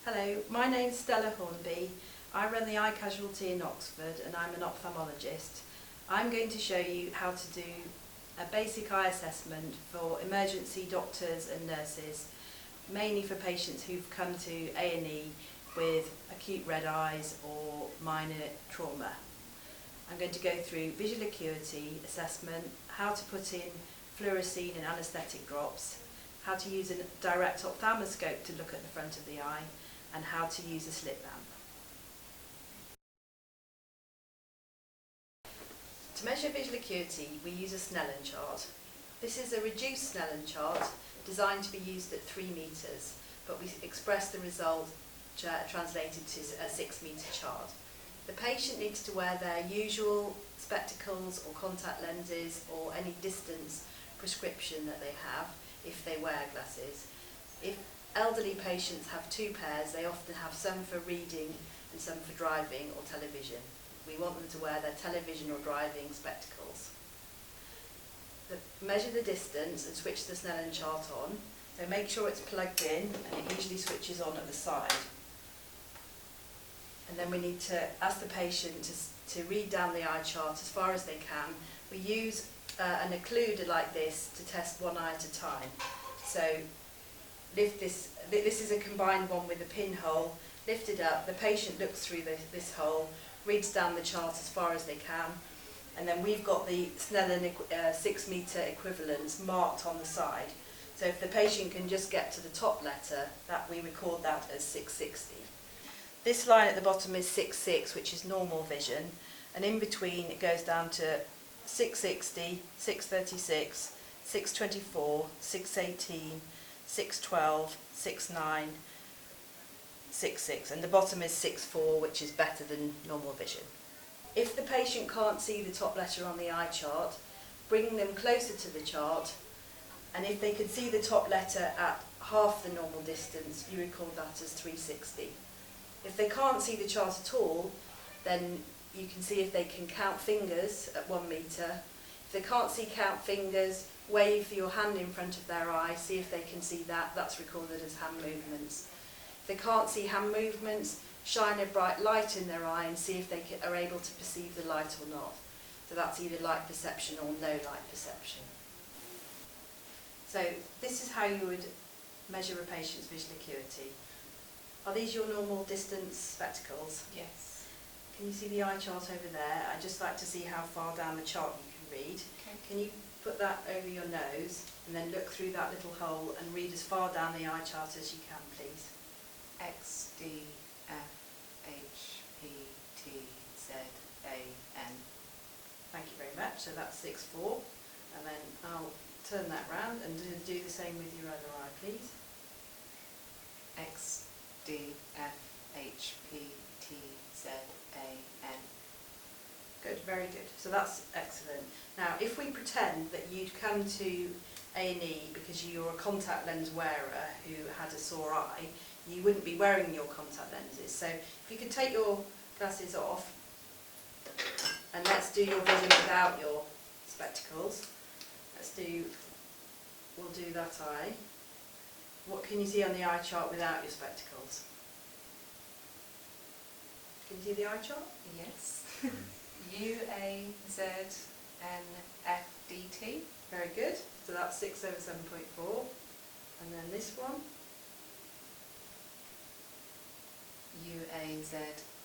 Hello, my name's Stella Hornby. I run the Eye Casualty in Oxford and I'm an ophthalmologist. I'm going to show you how to do a basic eye assessment for emergency doctors and nurses, mainly for patients who've come to A&E with acute red eyes or minor trauma. I'm going to go through visual acuity assessment, how to put in fluorescein and anaesthetic drops, how to use a direct ophthalmoscope to look at the front of the eye, and how to use a slit lamp. To measure visual acuity, we use a Snellen chart. This is a reduced Snellen chart designed to be used at 3 metres, but we express the result translated to a 6-metre chart. The patient needs to wear their usual spectacles or contact lenses or any distance prescription that they have if they wear glasses. If elderly patients have 2 pairs, they often have some for reading and some for driving or television. We want them to wear their television or driving spectacles. Measure the distance and switch the Snellen chart on. So make sure it's plugged in, and it usually switches on at the side. And then we need to ask the patient to read down the eye chart as far as they can. We use an occluder like this to test one eye at a time. So lift this is a combined one with a pinhole. Lift it up, the patient looks through this hole, reads down the chart as far as they can, and then we've got the Snellen 6-metre equivalents marked on the side. So if the patient can just get to the top letter, that we record that as 660. This line at the bottom is 6.6, which is normal vision, and in between it goes down to 660, 636, 624, 618, 612, 69, 66, and the bottom is 64, which is better than normal vision. If the patient can't see the top letter on the eye chart, bring them closer to the chart, and if they could see the top letter at half the normal distance, you record that as 360. If they can't see the chart at all, then you can see if they can count fingers at 1 metre. If they can't count fingers, wave your hand in front of their eye, see if they can see that. That's recorded as hand movements. If they can't see hand movements, shine a bright light in their eye and see if they are able to perceive the light or not. So that's either light perception or no light perception. So this is how you would measure a patient's visual acuity. Are these your normal distance spectacles? Yes. Can you see the eye chart over there? I'd just like to see how far down the chart you can read. Okay. Can you put that over your nose and then look through that little hole and read as far down the eye chart as you can, please? X, D, F, H, P, T, Z, A, N. Thank you very much. So that's 6-4. And then I'll turn that round and do the same with your other eye, please. X, D, F, H, P, T, Z, A, N. Good, very good. So that's excellent. Now, if we pretend that you'd come to A&E because you're a contact lens wearer who had a sore eye, you wouldn't be wearing your contact lenses. So if you could take your glasses off, and let's do your vision without your spectacles. We'll do that eye. What can you see on the eye chart without your spectacles? Can you see the eye chart? Yes. U, A, Z, N, F, D, T. Very good. So that's 6 over 7.4. And then this one. U, A, Z,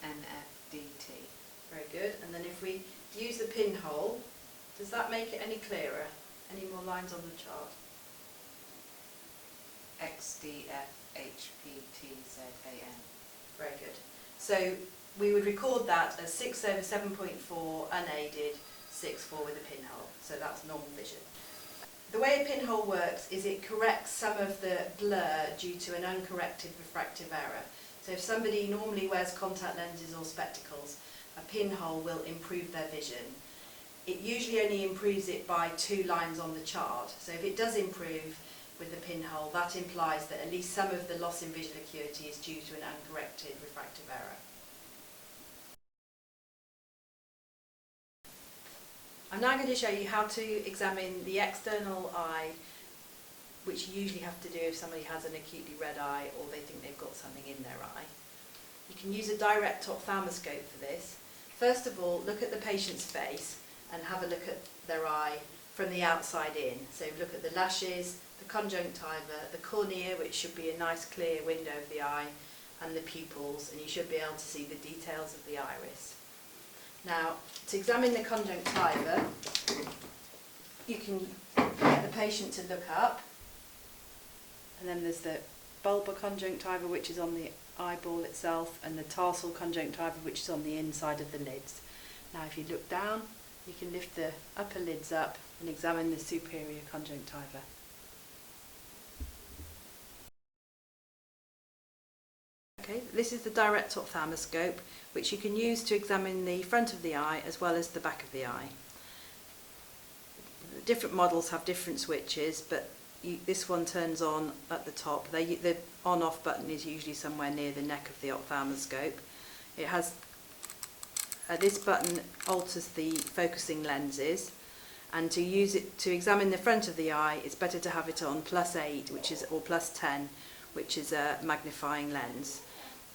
N, F, D, T. Very good. And then if we use the pinhole, does that make it any clearer? Any more lines on the chart? X, D, F, H, P, T, Z, A, N. Very good. So we would record that as 6 over 7.4 unaided, 6.4 with a pinhole. So that's normal vision. The way a pinhole works is it corrects some of the blur due to an uncorrected refractive error. So if somebody normally wears contact lenses or spectacles, a pinhole will improve their vision. It usually only improves it by 2 lines on the chart. So if it does improve with the pinhole, that implies that at least some of the loss in visual acuity is due to an uncorrected refractive error. I'm now going to show you how to examine the external eye which you usually have to do if somebody has an acutely red eye or they think they've got something in their eye. You can use a direct ophthalmoscope for this. First of all, look at the patient's face and have a look at their eye from the outside in. So look at the lashes, the conjunctiva, the cornea, which should be a nice clear window of the eye, and the pupils, and you should be able to see the details of the iris. Now, to examine the conjunctiva, you can get the patient to look up, and then there's the bulbar conjunctiva, which is on the eyeball itself, and the tarsal conjunctiva, which is on the inside of the lids. Now, if you look down, you can lift the upper lids up and examine the superior conjunctiva. Okay, this is the direct ophthalmoscope, which you can use to examine the front of the eye as well as the back of the eye. Different models have different switches, but this one turns on at the top. The on-off button is usually somewhere near the neck of the ophthalmoscope. It has this button alters the focusing lenses, and to use it to examine the front of the eye, it's better to have it on +8, or +10, which is a magnifying lens.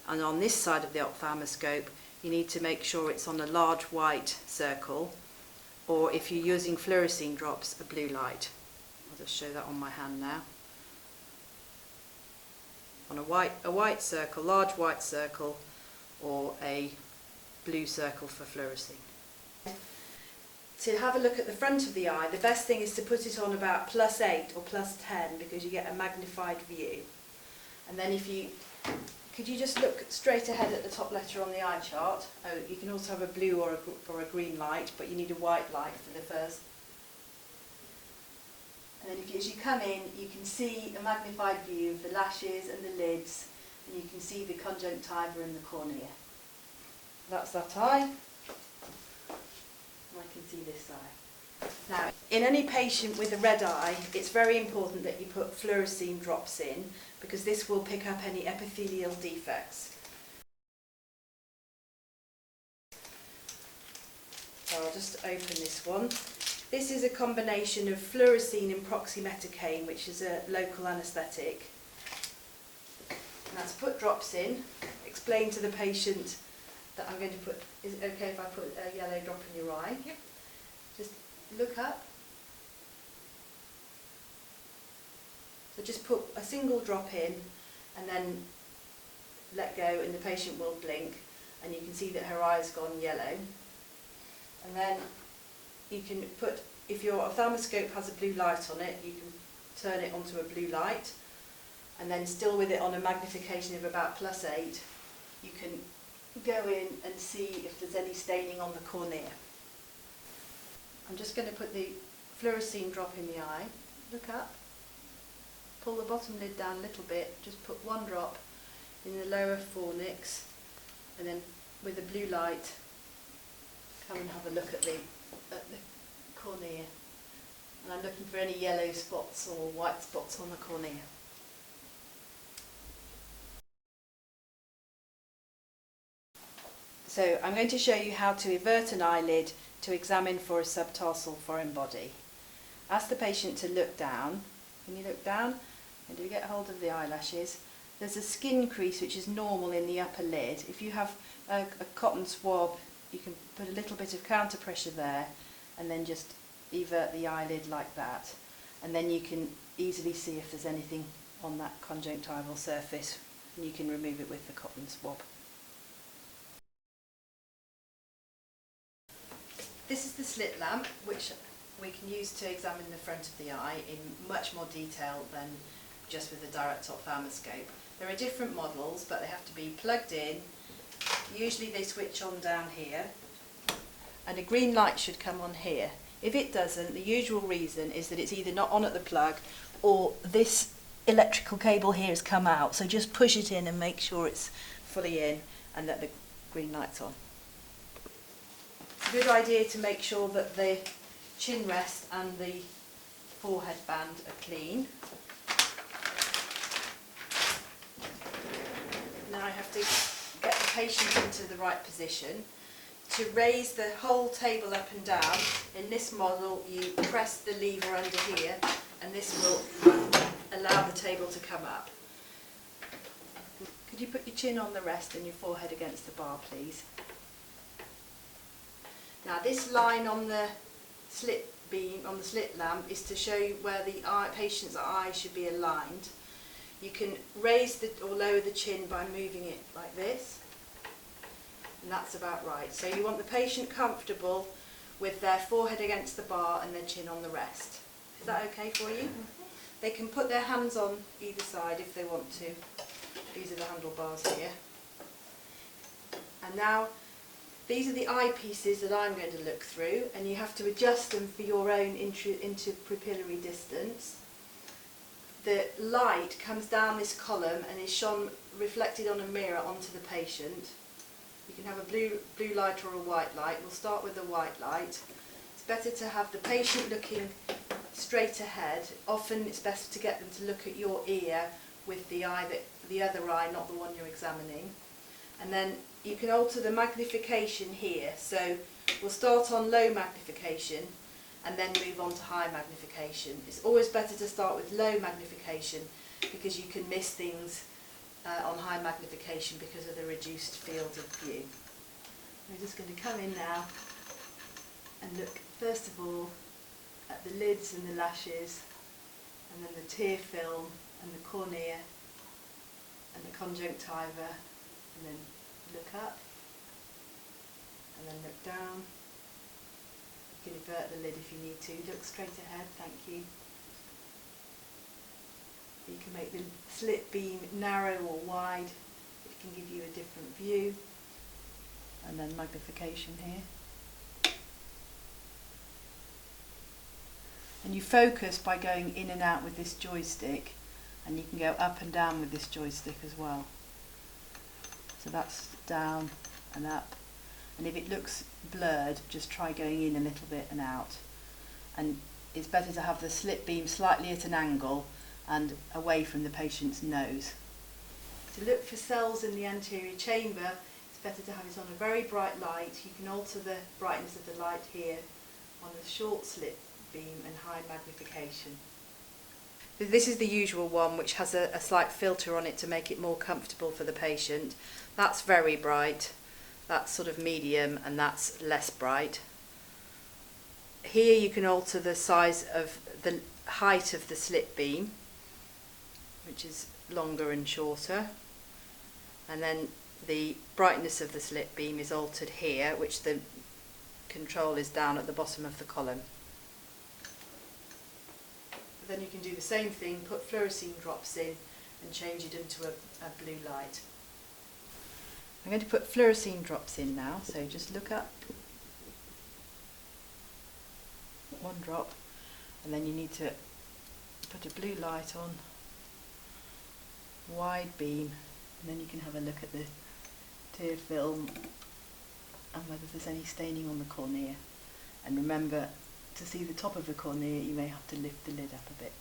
And on this side of the ophthalmoscope, you need to make sure it's on a large white circle, or if you're using fluorescein drops, a blue light. I'll just show that on my hand now. On a white circle, large white circle, or a blue circle for fluorescein. To have a look at the front of the eye, the best thing is to put it on about +8 or +10, because you get a magnified view. And then could you just look straight ahead at the top letter on the eye chart? Oh, you can also have a blue or a green light, but you need a white light for the first. And then as you come in, you can see a magnified view of the lashes and the lids, and you can see the conjunctiva and the cornea. That's that eye. And I can see this eye. Now, in any patient with a red eye, it's very important that you put fluorescein drops in, because this will pick up any epithelial defects. So I'll just open this one. This is a combination of fluorescein and proximethicane, which is a local anaesthetic. And that's put drops in, explain to the patient that I'm going to put, is it okay if I put a yellow drop in your eye? Yep. Just look up. So just put a single drop in and then let go, and the patient will blink, and you can see that her eye's gone yellow. And then you can put, if your ophthalmoscope has a blue light on it, you can turn it onto a blue light, and then still with it on a magnification of about +8, you can go in and see if there's any staining on the cornea. I'm just going to put the fluorescein drop in the eye. Look up. Pull the bottom lid down a little bit. Just put one drop in the lower fornix, and then with the blue light, come and have a look at the cornea. And I'm looking for any yellow spots or white spots on the cornea. So I'm going to show you how to invert an eyelid to examine for a subtarsal foreign body. Ask the patient to look down. Can you look down? And do you get hold of the eyelashes? There's a skin crease which is normal in the upper lid. If you have a cotton swab, you can put a little bit of counter pressure there and then just evert the eyelid like that. And then you can easily see if there's anything on that conjunctival surface, and you can remove it with the cotton swab. This is the slit lamp, which we can use to examine the front of the eye in much more detail than just with the direct ophthalmoscope. There are different models, but they have to be plugged in. Usually they switch on down here, and a green light should come on here. If it doesn't, the usual reason is that it's either not on at the plug, or this electrical cable here has come out. So just push it in and make sure it's fully in, and that the green light's on. It's a good idea to make sure that the chin rest and the forehead band are clean. Now I have to get the patient into the right position. To raise the whole table up and down, in this model you press the lever under here, and this will allow the table to come up. Could you put your chin on the rest and your forehead against the bar, please? Now this line on the slit beam, on the slit lamp, is to show you where the patient's eyes should be aligned. You can raise or lower the chin by moving it like this, and that's about right. So you want the patient comfortable with their forehead against the bar and their chin on the rest. Is that okay for you? They can put their hands on either side if they want to. These are the handlebars here. And now, these are the eyepieces that I'm going to look through, and you have to adjust them for your own interpupillary distance. The light comes down this column and is shone, reflected on a mirror onto the patient. You can have a blue light or a white light. We'll start with the white light. It's better to have the patient looking straight ahead. Often it's best to get them to look at your ear with the other eye, not the one you're examining. And then you can alter the magnification here. So we'll start on low magnification and then move on to high magnification. It's always better to start with low magnification because you can miss things on high magnification because of the reduced field of view. We're just going to come in now and look first of all at the lids and the lashes, and then the tear film and the cornea and the conjunctiva, and then look up and then look down. You can invert the lid if you need to. Look straight ahead, thank you. You can make the slit beam narrow or wide, which can give you a different view. And then magnification here. And you focus by going in and out with this joystick, and you can go up and down with this joystick as well. So that's down and up. And if it looks blurred, just try going in a little bit and out. And it's better to have the slit beam slightly at an angle and away from the patient's nose. To look for cells in the anterior chamber, it's better to have it on a very bright light. You can alter the brightness of the light here on the short slit beam and high magnification. This is the usual one, which has a slight filter on it to make it more comfortable for the patient. That's very bright, that's sort of medium, and that's less bright. Here you can alter the size of the height of the slit beam, which is longer and shorter, and then the brightness of the slit beam is altered here, which the control is down at the bottom of the column. Then you can do the same thing, put fluorescein drops in and change it into a blue light. I'm going to put fluorescein drops in now, so just look up, one drop, and then you need to put a blue light on, wide beam, and then you can have a look at the tear film and whether there's any staining on the cornea. And remember, to see the top of the cornea, you may have to lift the lid up a bit.